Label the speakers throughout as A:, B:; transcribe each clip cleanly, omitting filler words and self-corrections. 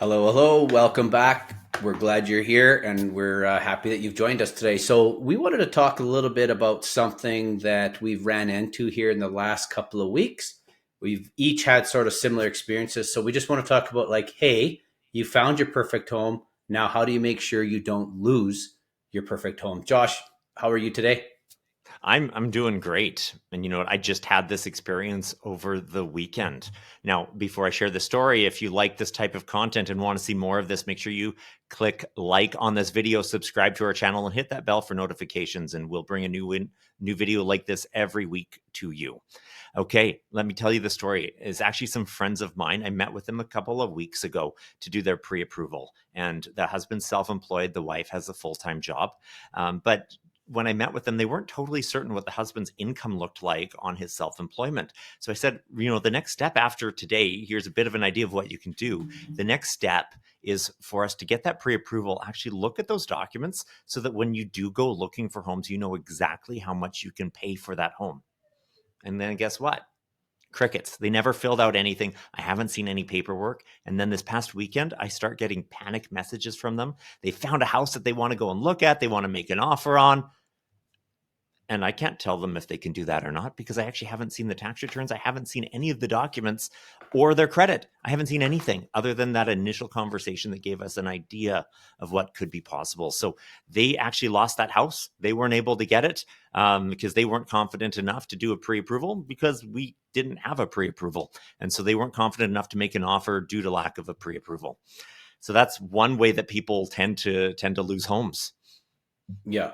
A: Hello, hello. Welcome back. We're glad you're here and we're happy that you've joined us today. So, we wanted to talk a little bit about something that we've ran into here in the last couple of weeks. We've each had sort of similar experiences. So, we just want to talk about like, hey, you found your perfect home. Now, how do you make sure you don't lose your perfect home? Josh, how are you today?
B: I'm doing great. And you know what? I just had this experience over the weekend. Now, before I share the story, if you like this type of content and want to see more of this, make sure you click like on this video, subscribe to our channel, and hit that bell for notifications. And we'll bring a new video like this every week to you. Okay, let me tell you the story. It's actually some friends of mine. I met with them a couple of weeks ago to do their pre-approval. And the husband's self-employed, the wife has a full-time job. But when I met with them, they weren't totally certain what the husband's income looked like on his self-employment. So I said, the next step after today, here's a bit of an idea of what you can do. The next step is for us to get that pre-approval, actually look at those documents so that when you do go looking for homes, you know exactly how much you can pay for that home. And then guess what? Crickets. They never filled out anything. I haven't seen any paperwork. And then this past weekend, I start getting panic messages from them. They found a house that they want to go and look at. They want to make an offer on. And I can't tell them if they can do that or not because I actually haven't seen the tax returns. I haven't seen any of the documents or their credit. I haven't seen anything other than that initial conversation that gave us an idea of what could be possible. So they actually lost that house. They weren't able to get it because they weren't confident enough to do a pre-approval because we didn't have a pre-approval. And so they weren't confident enough to make an offer due to lack of a pre-approval. So that's one way that people tend to lose homes.
A: Yeah.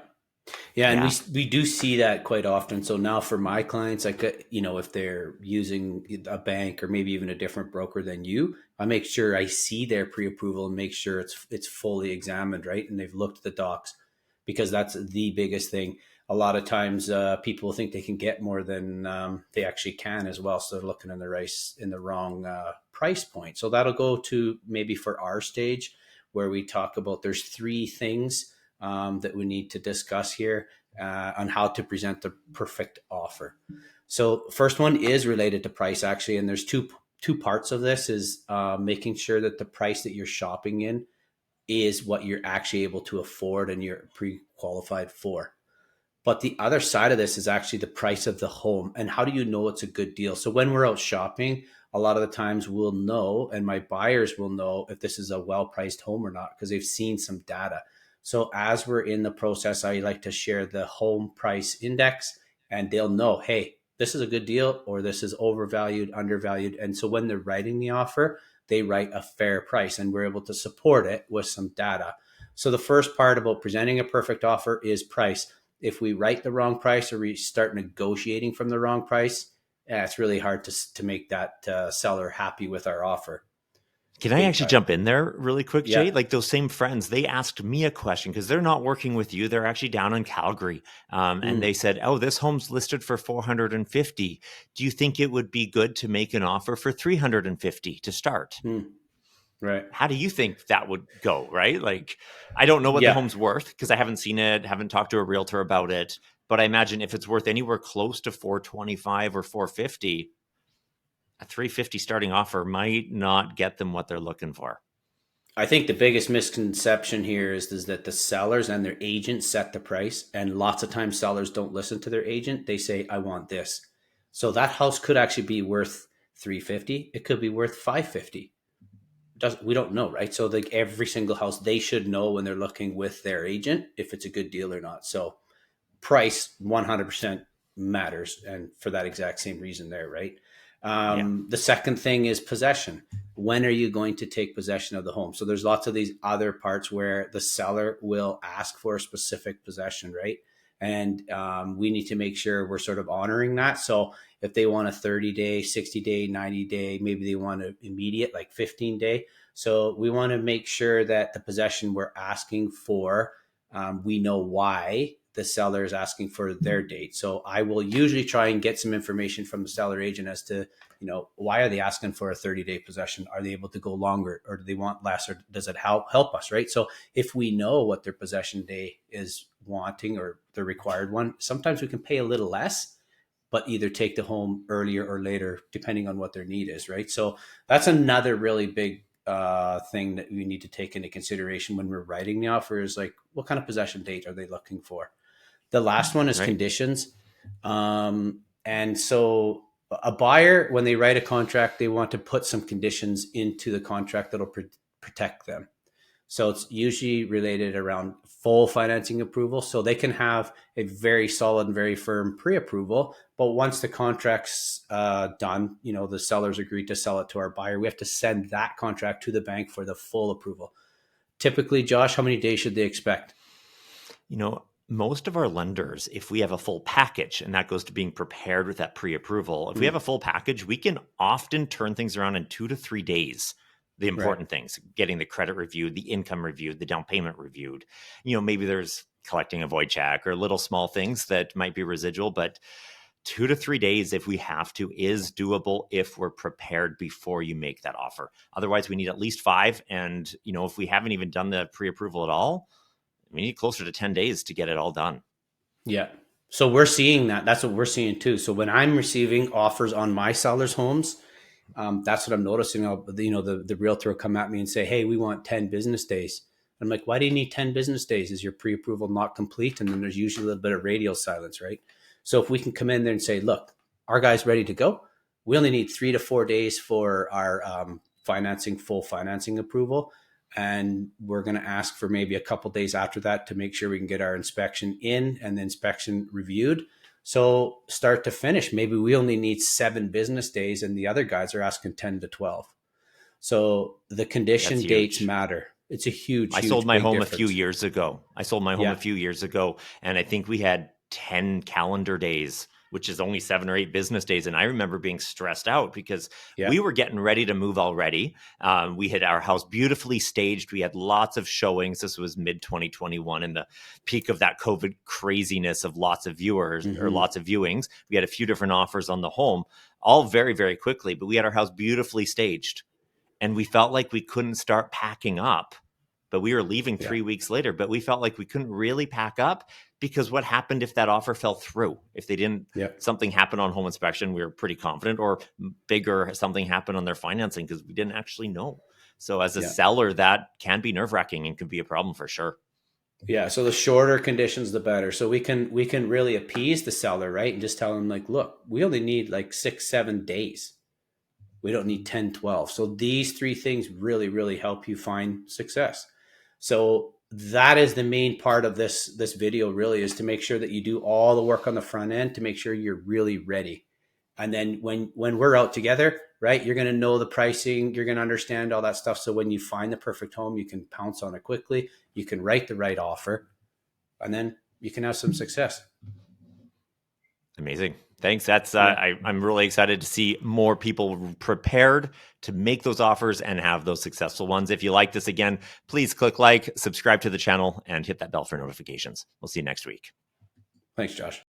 A: Yeah, and we
B: Yeah.
A: we do see that quite often. So now for my clients, like if they're using a bank or maybe even a different broker than you, I make sure I see their pre-approval and make sure it's fully examined, right? And they've looked at the docs because that's the biggest thing. A lot of times, people think they can get more than they actually can as well. So they're looking in the wrong price point. So that'll go to maybe for our stage where we talk about there's three things that we need to discuss here on how to present the perfect offer. So first one is related to price actually, and there's two parts of this is making sure that the price that you're shopping in is what you're actually able to afford and you're pre-qualified for. But the other side of this is actually the price of the home and how do you know it's a good deal? So when we're out shopping, a lot of the times we'll know, and my buyers will know if this is a well-priced home or not because they've seen some data. So as we're in the process, I like to share the home price index and they'll know, hey, this is a good deal or this is overvalued, undervalued. And so when they're writing the offer, they write a fair price and we're able to support it with some data. So the first part about presenting a perfect offer is price. If we write the wrong price or we start negotiating from the wrong price, it's really hard to make that seller happy with our offer.
B: Can I
A: Big
B: actually
A: time.
B: jump in there really quick,
A: Yeah.
B: Jay? Like those same friends, they asked me a question because they're not working with you. They're actually down in Calgary. And
A: Mm,
B: they said, oh, this home's listed for 450. Do you think it would be good to make an offer for 350 to start?
A: mm, right.
B: How do you think that would go? Right. Like, I don't know what the
A: Yeah.
B: home's worth because I haven't seen it, haven't talked to a realtor about it. But I imagine if it's worth anywhere close to 425 or 450, a 350 starting offer might not get them what they're looking for.
A: I think the biggest misconception here is that the sellers and their agent set the price. And lots of times sellers don't listen to their agent. They say, I want this. So that house could actually be worth 350. It could be worth 550. We don't know, right? So like every single house, they should know when they're looking with their agent if it's a good deal or not. So price 100% matters, and for that exact same reason there, right?
B: Yeah.
A: The second thing is possession. When are you going to take possession of the home? So there's lots of these other parts where the seller will ask for a specific possession, right? And we need to make sure we're sort of honoring that. So if they want a 30-day, 60-day, 90-day, maybe they want an immediate like 15-day. So we want to make sure that the possession we're asking for, we know why the seller is asking for their date. So I will usually try and get some information from the seller agent as to, why are they asking for a 30-day possession? Are they able to go longer or do they want less or does it help us, right? So if we know what their possession day is wanting or the required one, sometimes we can pay a little less, but either take the home earlier or later, depending on what their need is, right? So that's another really big thing that we need to take into consideration when we're writing the offer is like, what kind of possession date are they looking for? The last one is
B: Right.
A: conditions. And so a buyer, when they write a contract, they want to put some conditions into the contract that'll protect them. So it's usually related around full financing approval. So they can have a very solid and very firm pre-approval, but once the contract's done, the sellers agreed to sell it to our buyer, we have to send that contract to the bank for the full approval. Typically, Josh, how many days should they expect?
B: Most of our lenders, if we have a full package, and that goes to being prepared with that pre-approval, if we have a full package, we can often turn things around in 2 to 3 days. The
A: Right.
B: important things, getting the credit reviewed, the income reviewed, the down payment reviewed. Maybe there's collecting a void check or little small things that might be residual, but 2 to 3 days, if we have to, is doable if we're prepared before you make that offer. Otherwise, we need at least 5. And, if we haven't even done the pre-approval at all, we need closer to 10 days to get it all done.
A: Yeah. So we're seeing that. That's what we're seeing too. So when I'm receiving offers on my sellers' homes, that's what I'm noticing. The realtor will come at me and say, "Hey, we want 10 business days." I'm like, "Why do you need 10 business days? Is your pre-approval not complete?" And then there's usually a little bit of radio silence, right? So if we can come in there and say, "Look, our guy's ready to go. We only need 3 to 4 days for our full financing approval. And we're going to ask for maybe a couple days after that to make sure we can get our inspection in and the inspection reviewed." So start to finish, maybe we only need 7 business days and the other guys are asking 10 to 12. So the
B: That's
A: condition dates
B: huge.
A: matter. It's a huge,
B: I sold
A: huge,
B: my
A: big
B: home a few
A: difference.
B: years ago.
A: Yeah.
B: And I think we had 10 calendar days, which is only 7 or 8 business days. And I remember being stressed out because
A: Yeah.
B: we were getting ready to move already. We had our house beautifully staged. We had lots of showings. This was mid 2021 in the peak of that COVID craziness of lots of viewers or
A: Mm-hmm.
B: lots of viewings. We had a few different offers on the home, all very, very quickly, but we had our house beautifully staged. And we felt like we couldn't start packing up, but we were leaving
A: Yeah.
B: 3 weeks later, but we felt like we couldn't really pack up because what happened if that offer fell through? If they didn't,
A: Yeah.
B: something happened on home inspection, we were pretty confident, or bigger, something happened on their financing because we didn't actually know. So as a
A: Yeah.
B: seller, that can be nerve-wracking and can be a problem for sure.
A: Yeah. So the shorter conditions, the better. So we can really appease the seller, right? And just tell them like, look, we only need like 6, 7 days. We don't need 10, 12. So these 3 things really, really help you find success. So that is the main part of this video, really, is to make sure that you do all the work on the front end to make sure you're really ready. And then when we're out together, right, you're going to know the pricing, you're going to understand all that stuff. So when you find the perfect home, you can pounce on it quickly, you can write the right offer, and then you can have some success.
B: Amazing. Thanks. That's
A: Yeah.
B: I'm really excited to see more people prepared to make those offers and have those successful ones. If you like this, again, please click like, subscribe to the channel, and hit that bell for notifications. We'll see you next week.
A: Thanks, Josh.